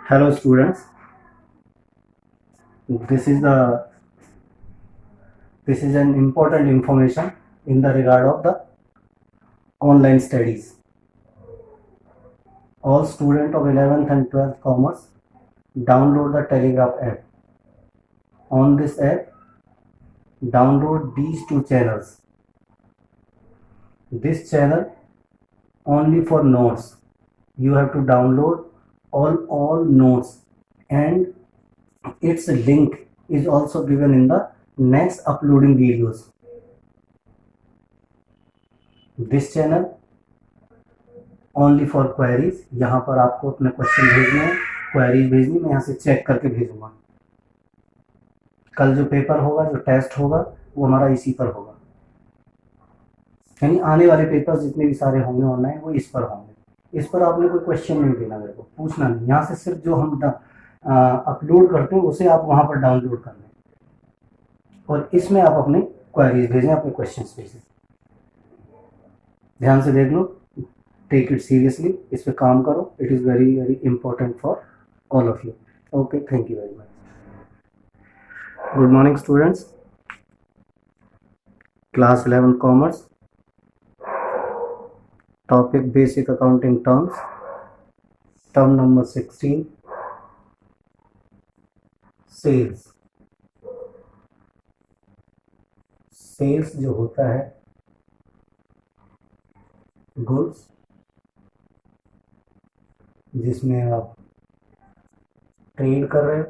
Hello students, this is the this is an important information in the regard of the online studies. All students of 11th and 12th commerce download the Telegraph app. On this app, download these two channels. This channel only for notes. You have to download all notes, and its link is also given in the next uploading videos. This channel only for queries. यहाँ पर आपको अपने question भेजने हैं, queries भेजनी, मैं यहाँ से चेक करके भेजूंगा। कल जो पेपर होगा, जो टेस्ट होगा, वो हमारा इसी पर होगा, यानी आने वाले पेपर जितने भी सारे होंगे ऑनलाइन वो इस पर होंगे। इस पर आपने कोई क्वेश्चन नहीं देना, मेरे को पूछना नहीं, यहाँ से सिर्फ जो हम अपलोड करते हैं उसे आप वहाँ पर डाउनलोड कर लें और इसमें आप अपने क्वेरीज भेजें, अपने क्वेश्चन भेजें। ध्यान से देख लो, टेक इट सीरियसली, इस पे काम करो। It is very very important for all of you. Okay, thank you very much. Good morning students, class 11 commerce, topic basic accounting terms, term number 16, sales. Sales जो होता है, गुड्स जिसमें आप trade कर रहे हो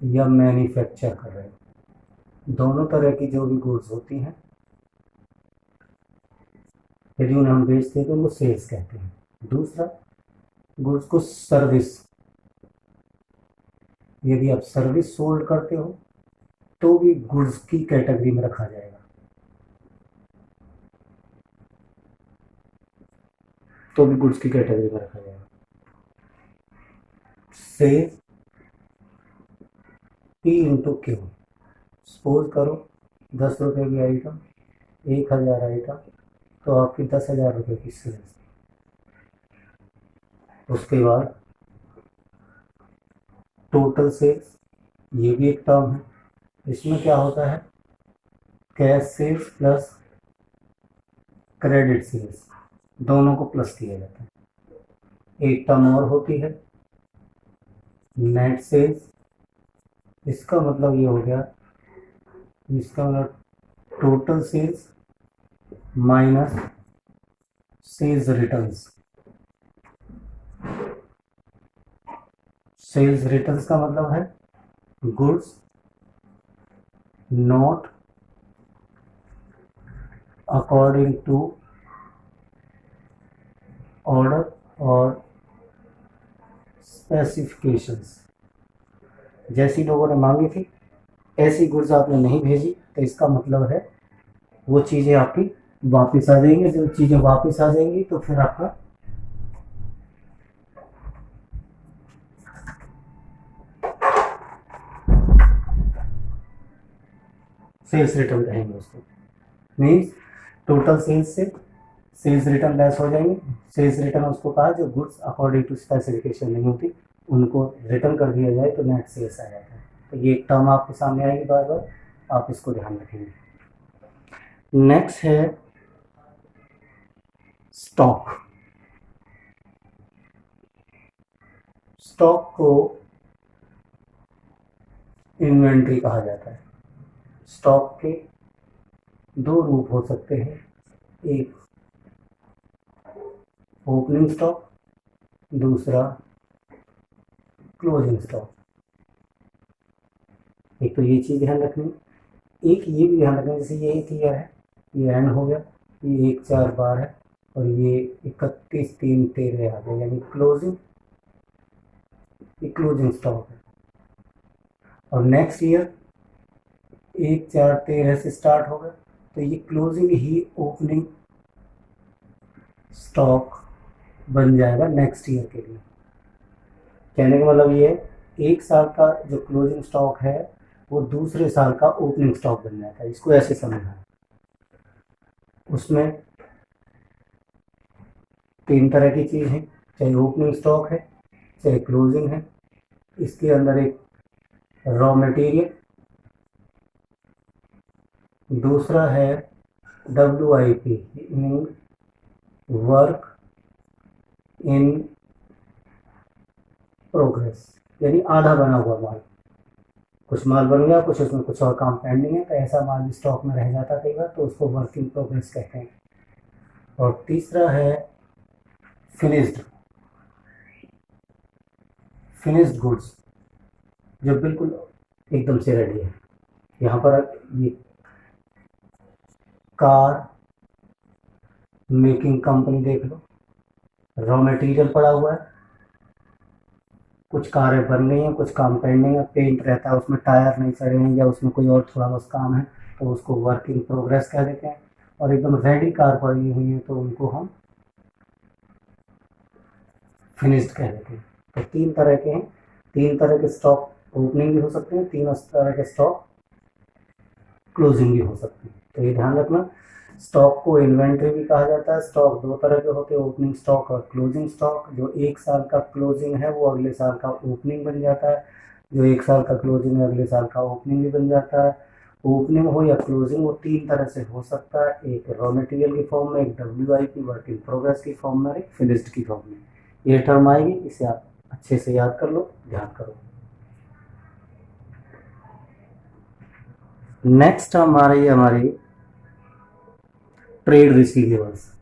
या मैन्युफैक्चर कर रहे हो, दोनों तरह की जो भी गुड्स होती हैं, यदि उन्हें हम बेचते हैं तो उनको सेल्स कहते हैं। दूसरा, गुड्स को सर्विस, यदि आप सर्विस सोल्ड करते हो तो भी गुड्स की कैटेगरी में रखा जाएगा। तो भी गुड्स की कैटेगरी में रखा जाएगा। Sales P into Q। Suppose करो 10 रुपये की आइटम, 1000 आइटम, तो आपकी 10,000 रुपये की सेल्स। उसके बाद टोटल सेल्स, ये भी एक टर्म है। इसमें क्या होता है, cash sales plus credit sales, दोनों को प्लस किया जाता है। एक टर्म और होती है नेट सेल्स। इसका मतलब ये हो गया, इसका मतलब total sales minus sales returns. Sales returns का मतलब है goods not according to order और स्पेसिफिकेशंस। जैसी लोगों ने मांगी थी ऐसी गुड्स आपने नहीं भेजी, तो इसका मतलब है वो चीज़ें आपकी वापस आ जाएंगी। जब चीज़ें वापस आ जाएंगी तो फिर आपका सेल्स रिटर्न कहेंगे उसको। मीन्स टोटल सेल्स से सेल्स रिटर्न लेस हो जाएंगे। सेल्स रिटर्न उसको कहा जो गुड्स अकॉर्डिंग टू स्पेसिफिकेशन नहीं होती, उनको रिटर्न कर दिया जाए तो नेट सेल्स आ जाता है। तो ये एक टर्म आपके सामने आएगी बार बार, आप इसको ध्यान रखेंगे। नेक्स्ट है स्टॉक। स्टॉक को इन्वेंट्री कहा जाता है। स्टॉक के दो रूप हो सकते हैं, एक ओपनिंग स्टॉक, दूसरा क्लोजिंग स्टॉक। एक तो ये चीज़ ध्यान रखनी, एक ये भी ध्यान रखना, जैसे ये 1 ईयर है, ये एंड हो गया, ये 1/4/12 है और ये 31/3/13 आ गया, यानी क्लोजिंग, ये क्लोजिंग स्टॉक है। और नेक्स्ट ईयर 1/4/13 से स्टार्ट होगा, तो ये क्लोजिंग ही ओपनिंग स्टॉक बन जाएगा नेक्स्ट ईयर के लिए। कहने का मतलब ये है, एक साल का जो क्लोजिंग स्टॉक है वो दूसरे साल का ओपनिंग स्टॉक बन जाता है। इसको ऐसे समझना है। उसमें 3 तरह की चीज़ है, चाहे ओपनिंग स्टॉक है चाहे क्लोजिंग है, इसके अंदर एक रॉ मटेरियल, दूसरा है WIP meaning work in progress, यानी आधा बना हुआ माल, कुछ माल बन गया, कुछ उसमें कुछ और काम पेंडिंग है, तो ऐसा माल स्टॉक में रह जाता कई बार, तो उसको वर्क इन प्रोग्रेस कहते हैं। और तीसरा है फिनिश्ड गुड्स, जो बिल्कुल एकदम से रेडी है। यहाँ पर ये कार मेकिंग कंपनी देख लो, रॉ मटेरियल पड़ा हुआ है, कुछ कारें बन गई हैं, कुछ काम पेंडिंग है, पेंट रहता है उसमें, टायर नहीं सड़े हैं या उसमें कोई और थोड़ा बहुत काम है, तो उसको वर्क इन प्रोग्रेस कह देते हैं। और एकदम रेडी कार पड़ी हुई है तो उनको हम फिनिश्ड कह देते हैं। तो तीन तरह के हैं, तीन तरह के स्टॉक ओपनिंग भी हो सकते हैं, तीन तरह के स्टॉक क्लोजिंग भी हो सकती है। तो ये ध्यान रखना, स्टॉक को इन्वेंट्री भी कहा जाता है। स्टॉक दो तरह के होते हैं, ओपनिंग स्टॉक और क्लोजिंग स्टॉक। जो एक साल का क्लोजिंग है वो अगले साल का ओपनिंग बन जाता है, जो एक साल का क्लोजिंग है अगले साल का ओपनिंग भी बन जाता है। ओपनिंग हो या क्लोजिंग वो तीन तरह से हो सकता है, एक रॉ मटेरियल की फॉर्म में, एक WIP वर्क इन प्रोग्रेस की फॉर्म में, एक फिनिश्ड की फॉर्म में। ये टर्म आएगी, इसे आप अच्छे से याद कर लो, ध्यान करो। नेक्स्ट हमारी trade receivables.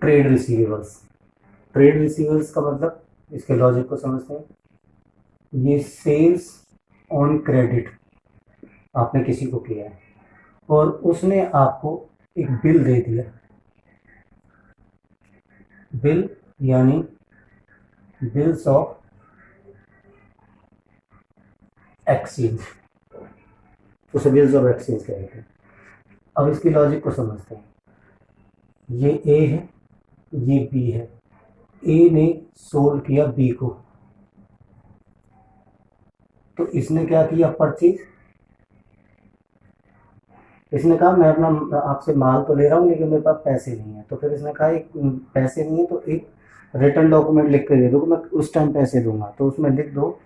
Trade receivables, trade receivables का मतलब, इसके लॉजिक को समझते हैं। ये सेल्स ऑन क्रेडिट आपने किसी को किया है और उसने आपको एक बिल दे दिया, बिल यानी बिल्स ऑफ एक्सचेंज, उसे बिल्स ऑफ एक्सचेंज कहते हैं। अब इसकी लॉजिक को समझते हैं। ये ए है, ये बी है, ए ने सोल्ड किया बी को, तो इसने क्या किया, परचेज। इसने कहा मैं अपना आपसे माल तो ले रहा हूँ लेकिन मेरे पास पैसे नहीं है, तो फिर इसने कहा एक पैसे नहीं है तो एक रिटर्न डॉक्यूमेंट लिख कर दे दो कि मैं उस टाइम पैसे दूंगा। तो उसमें लिख दो,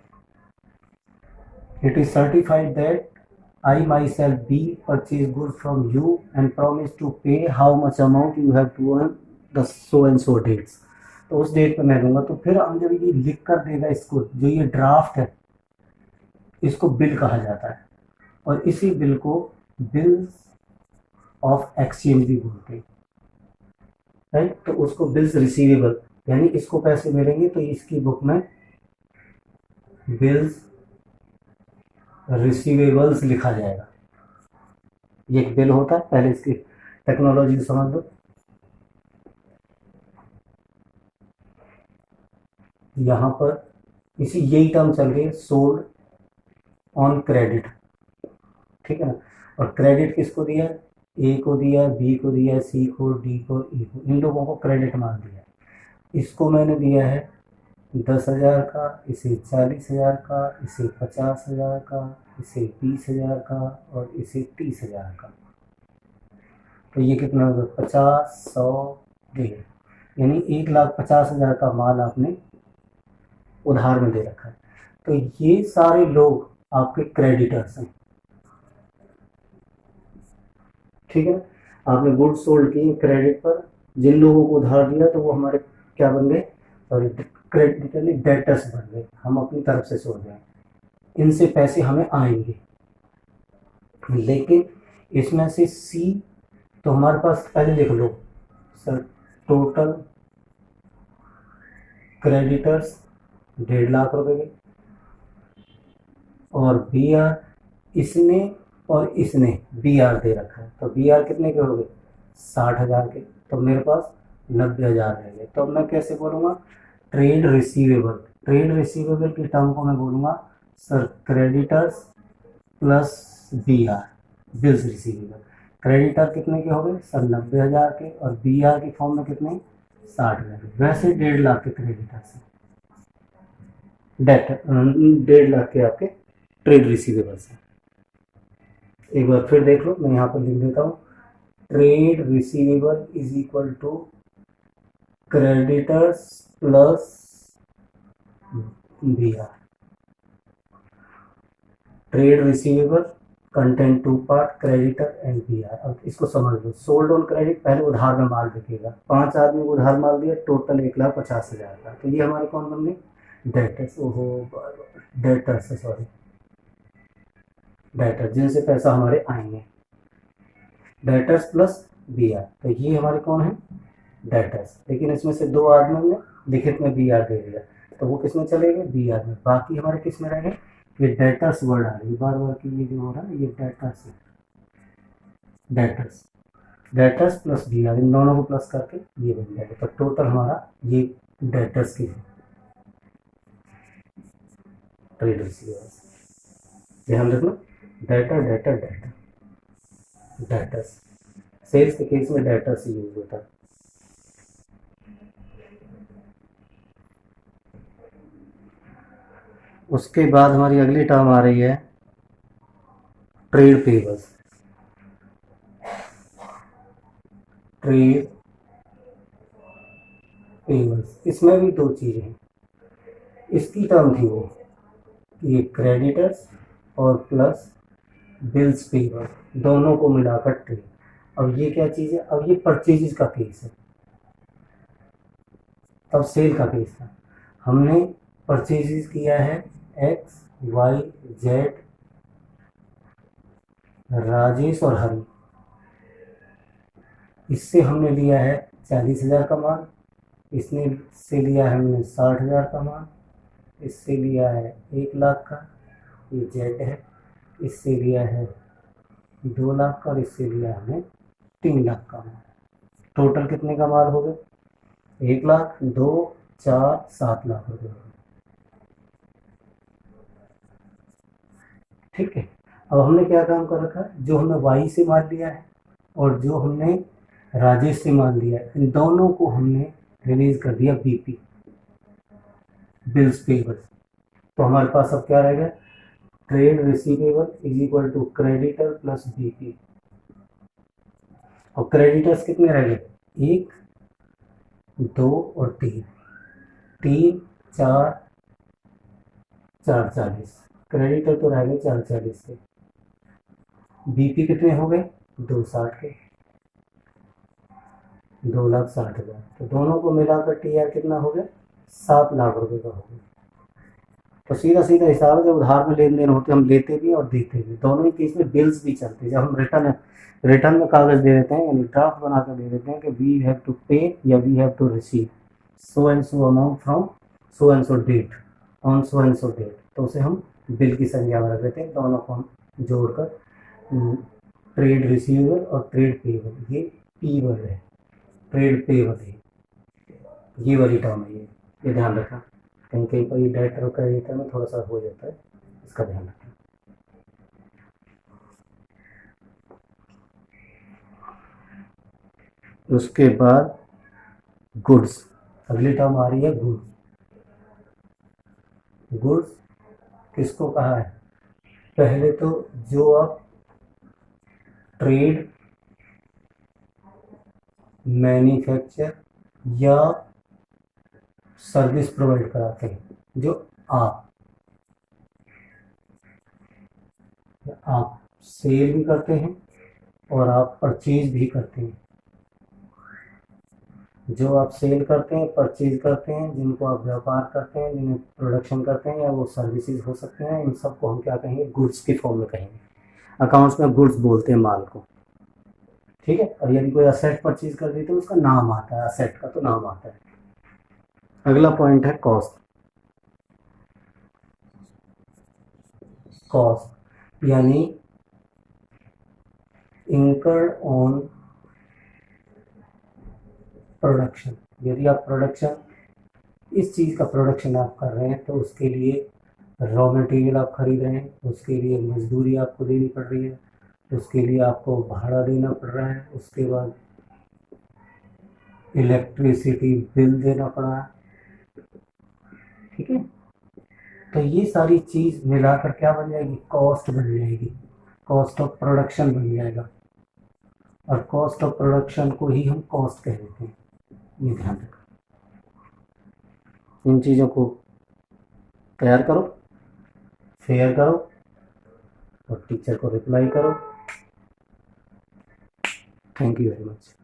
it is certified that I myself B purchase goods from you and promise to pay how much amount you have to earn the so and so dates। तो उस डेट पे मैं दूंगा। तो फिर हम जब ये लिख कर देगा, इसको जो ये ड्राफ्ट है इसको बिल कहा जाता है, और इसी बिल को बिल्स ऑफ एक्सचेंज भी बोलते हैं, राइट। तो उसको बिल्स रिसीवेबल, यानी इसको पैसे मिलेंगे तो इसकी बुक में बिल्स रिसीवेबल्स लिखा जाएगा। ये एक बिल होता है, पहले इसकी टेक्नोलॉजी समझ लो। यहाँ पर इसी यही टर्म चल रही है, सोल्ड ऑन क्रेडिट, ठीक है ना। और क्रेडिट किसको दिया, ए को दिया, बी को दिया, सी को, डी को, ई को, इन लोगों को क्रेडिट मान दिया। इसको मैंने दिया है 10,000 का, इसे 40,000 का, इसे 50,000 का, इसे 20,000 का और इसे 30,000 का। तो ये कितना होगा, 50, 100, 1,500, यानी 1,50,000 का माल आपने उधार में दे रखा है। तो ये सारे लोग आपके क्रेडिटर्स हैं, ठीक है। आपने गुड्स सोल्ड किए क्रेडिट पर, जिन लोगों को उधार दिया तो वो हमारे क्या बन गए, सॉरी क्रेडिटली डेटर्स बन गए, हम अपनी तरफ से सोच रहे हैं इनसे पैसे हमें आएंगे। लेकिन इसमें से सी, तो हमारे पास पहले लिख लो सर, टोटल क्रेडिटर्स 1.5 लाख रुपए के, और बी आर, इसने और इसने बी आर दे रखा है, तो बी आर कितने के हो गए, 60,000 के, तो मेरे पास 90,000 रह गए। तो मैं कैसे बोलूँगा, ट्रेड रिसीवेबल, ट्रेड रिसीवेबल की टर्म को मैं बोलूँगा sir creditors plus B R, bills receivable. Creditor कितने के हो गए सर, 90,000 के, और बी आर की फॉर्म में कितने, 60,000 के। वैसे 1.5 लाख के क्रेडिटर्स हैं, डेट 1.5 लाख के आपके ट्रेड रिसीवेबल्स हैं। एक बार फिर देख लो, मैं यहाँ पर लिख देता हूँ, trade receivable is equal to creditors plus B R. Trade receivable content two part, creditor and B R. अब इसको समझ लो, सोल्ड ऑन क्रेडिट पहले उधार में माल बिकेगा, 5 आदमी को उधार माल दिया, टोटल 1,50,000 का, तो ये हमारे कौन बन गए, डेटर्स। ओहो, डेटर्स सॉरी, डेटर जिनसे पैसा हमारे आएंगे, डेटर्स प्लस बी आर, तो ये हमारे कौन है, डेटर्स। लेकिन इसमें से 2 आदमियों ने लिखित में बी आर दे दिया, तो वो किस में चले गए, बी आर में। बाकी हमारे किस में रह गए, ये डेटर्स वर्ड आ रही है बार बार की, ये जो हो रहा है ये डेटर्स है, डेटर्स, डेटर्स प्लस बी आर, इन दोनों को प्लस करके ये बन जाएगा, तो टोटल हमारा ये डेटर्स की है, ट्रेड रिसीवेबल्स। ध्यान रखना, debtor debtor debtor, debtors, sales के केस में डेटर्स यूज होता है। उसके बाद हमारी अगली टर्म आ रही है ट्रेड पेबल्स। ट्रेड पेबल्स, इसमें भी 2 चीज़ें हैं। इसकी टर्म थी वो, ये क्रेडिटर्स और प्लस बिल्स पेबल, दोनों को मिलाकर ट्रेड। अब ये क्या चीज़ है, अब ये परचेज का केस है, तब सेल का केस था। हमने परचेज किया है एक्स वाई जेड, राजेश और हरी, इससे हमने लिया है 40,000 का माल, इसने से लिया है हमने 60,000 का माल, इससे लिया है 1,00,000 का, ये जेड है, इससे लिया है 2,00,000 का, और इससे लिया हमने 3,00,000 का माल। टोटल कितने का माल हो गया, 1,00,000, 2, 4, 7,00,000 रुपये। ठीक है, अब हमने क्या काम कर रखा है, जो हमने वाई से माल लिया है और जो हमने राजेश से माल लिया है, इन दोनों को हमने रिलीज कर दिया बीपी, बिल्स पेबल। तो हमारे पास अब क्या रहेगा, trade receivable is equal to creditor plus B P. और क्रेडिटर्स कितने रह गए, 1, 2 और 3, 3, 4, 4, 40, क्रेडिटर तो रह गए 440 के, बीपी कितने हो गए, 260 के, 2,60,000, तो दोनों को मिलाकर टीआर कितना हो गया, 7,00,000 रुपये का हो गया। तो सीधा सीधा हिसाब है, जब उधार में लेन देन होते हम लेते भी और देते भी, दोनों ही केस में बिल्स भी चलते हैं। जब हम रिटर्न में कागज दे देते हैं, यानी ड्राफ्ट बनाकर दे देते हैं कि वी हैव टू पे या we have to receive so and so amount from so and so date on so and so date, तो उसे हम बिल की संज्ञा में रख देते हैं। दोनों को हम जोड़कर ट्रेड रिसीवेबल और ट्रेड पेएबल, ये पी वर्ड है, ट्रेड पेएबल है, ये वाली टर्म है, ये ध्यान रखना। कहीं कहीं पर ये डेटर और क्रेडिटर में थोड़ा सा हो जाता है, इसका ध्यान रखना। उसके बाद गुड्स, अगली टर्म आ रही है गुड्स। गुड्स किसको कहा है, पहले तो जो आप ट्रेड, मैन्युफैक्चर या सर्विस प्रोवाइड कराते हैं, जो आप सेल भी करते हैं और आप परचेज भी करते हैं। जो आप सेल करते हैं, परचेज करते हैं, जिनको आप व्यापार करते हैं, जिन्हें प्रोडक्शन करते हैं, या वो सर्विसेज हो सकते हैं, इन सबको हम क्या कहेंगे, गुड्स के फॉर्म में कहेंगे। अकाउंट्स में गुड्स बोलते हैं माल को, ठीक है। और यदि कोई असेट परचेज कर देते हैं, उसका नाम आता है, असेट का तो नाम आता है। अगला पॉइंट है कॉस्ट। कॉस्ट यानी इंकर्ड ऑन प्रोडक्शन। यदि आप प्रोडक्शन, इस चीज़ का प्रोडक्शन आप कर रहे हैं, तो उसके लिए रॉ मटेरियल आप खरीद रहे हैं, उसके लिए मजदूरी आपको देनी पड़ रही है, उसके लिए आपको भाड़ा देना पड़ रहा है, उसके बाद इलेक्ट्रिसिटी बिल देना पड़ा है, ठीक है। तो ये सारी चीज़ मिलाकर क्या बन जाएगी, कॉस्ट बन जाएगी। कॉस्ट ऑफ प्रोडक्शन बन जाएगा, और कॉस्ट ऑफ प्रोडक्शन को ही हम कॉस्ट कह देते हैं, ये ध्यान रखो। इन चीज़ों को तैयार करो, शेयर करो और टीचर को रिप्लाई करो। Thank you very much.